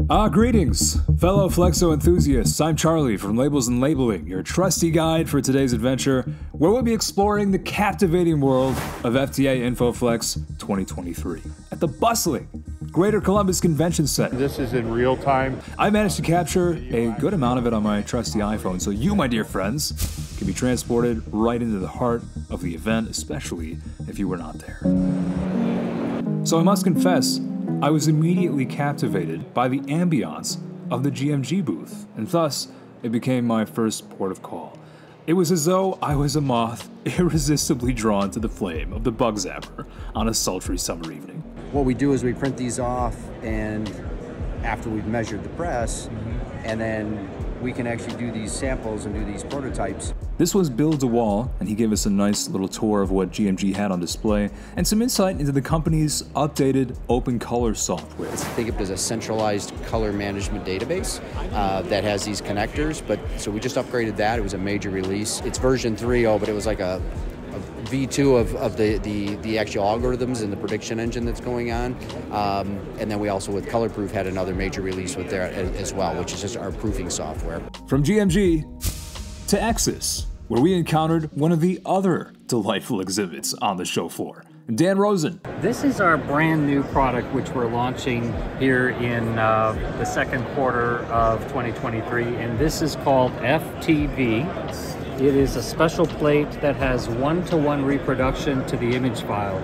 Greetings, fellow Flexo enthusiasts. I'm Charlie from Labels and Labeling, your trusty guide for today's adventure, where we'll be exploring the captivating world of FTA InfoFlex 2023 at the bustling Greater Columbus Convention Center. This is in real time. I managed to capture a good amount of it on my trusty iPhone, so you, my dear friends, can be transported right into the heart of the event, especially if you were not there. So I must confess, I was immediately captivated by the ambiance of the GMG booth, and thus it became my first port of call. It was as though I was a moth irresistibly drawn to the flame of the bug zapper on a sultry summer evening. What we do is we print these off, and after we've measured the press, and then we can actually do these samples and do these prototypes. This was Bill DeWall, and he gave us a nice little tour of what GMG had on display and some insight into the company's updated open color software. Think of it as a centralized color management database that has these connectors, so we just upgraded that. It was a major release. It's version 3.0, but it was like a V2 of the actual algorithms and the prediction engine that's going on. And then we also, with ColorProof, had another major release with there as well, which is just our proofing software. From GMG to Exis, where we encountered one of the other delightful exhibits on the show floor. Dan Rosen. This is our brand new product which we're launching here in the second quarter of 2023, and this is called FTV. It is a special plate that has one-to-one reproduction to the image file.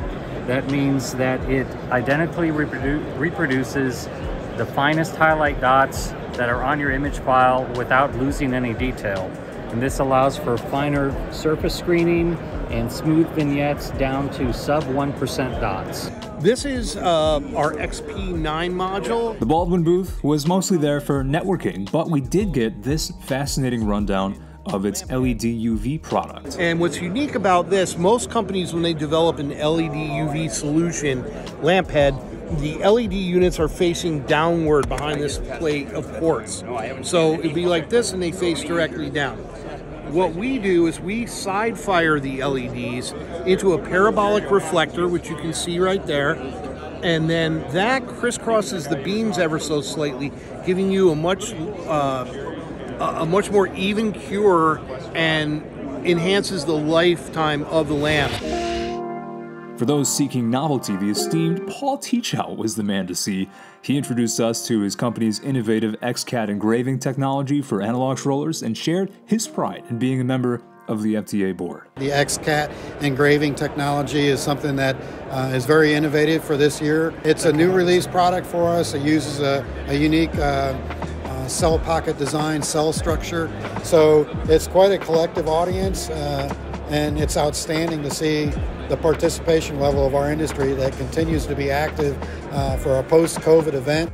That means that it identically reproduces the finest highlight dots that are on your image file without losing any detail. And this allows for finer surface screening and smooth vignettes down to sub 1% dots. This is our XP9 module. The Baldwin booth was mostly there for networking, but we did get this fascinating rundown of its LED UV product. And what's unique about this, most companies, when they develop an LED UV solution, lamp head, the LED units are facing downward behind this plate of ports. So it'd be like this and they face directly down. What we do is we side fire the LEDs into a parabolic reflector, which you can see right there, and then that crisscrosses the beams ever so slightly, giving you a much more even cure and enhances the lifetime of the lamp. For those seeking novelty, the esteemed Paul Teachout was the man to see. He introduced us to his company's innovative XCAD engraving technology for analog rollers and shared his pride in being a member of the FTA board. The XCAD engraving technology is something that is very innovative for this year. It's a new release product for us. It uses a unique cell pocket design, cell structure. So it's quite a collective audience, and it's outstanding to see the participation level of our industry that continues to be active for a post-COVID event.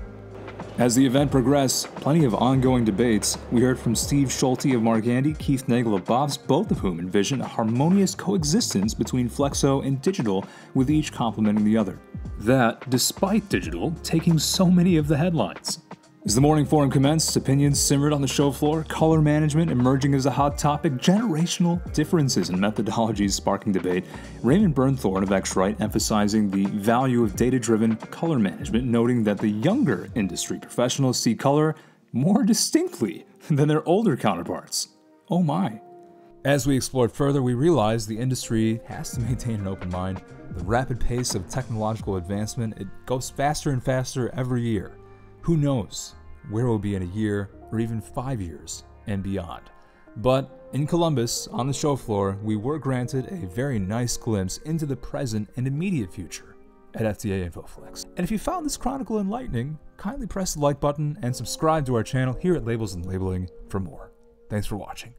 As the event progressed, plenty of ongoing debates. We heard from Steve Schulte of Margandi, Keith Nagel of Bob's, both of whom envision a harmonious coexistence between Flexo and digital, with each complementing the other. That, despite digital taking so many of the headlines. As the morning forum commenced, opinions simmered on the show floor, color management emerging as a hot topic, generational differences in methodologies sparking debate, Raymond Bernthorne of X-Rite emphasizing the value of data-driven color management, noting that the younger industry professionals see color more distinctly than their older counterparts. Oh my. As we explored further, we realized the industry has to maintain an open mind. The rapid pace of technological advancement, it goes faster and faster every year. Who knows where we'll be in a year or even 5 years and beyond. But in Columbus, on the show floor, we were granted a very nice glimpse into the present and immediate future at FTA InfoFlex. And if you found this chronicle enlightening, kindly press the like button and subscribe to our channel here at Labels and Labeling for more. Thanks for watching.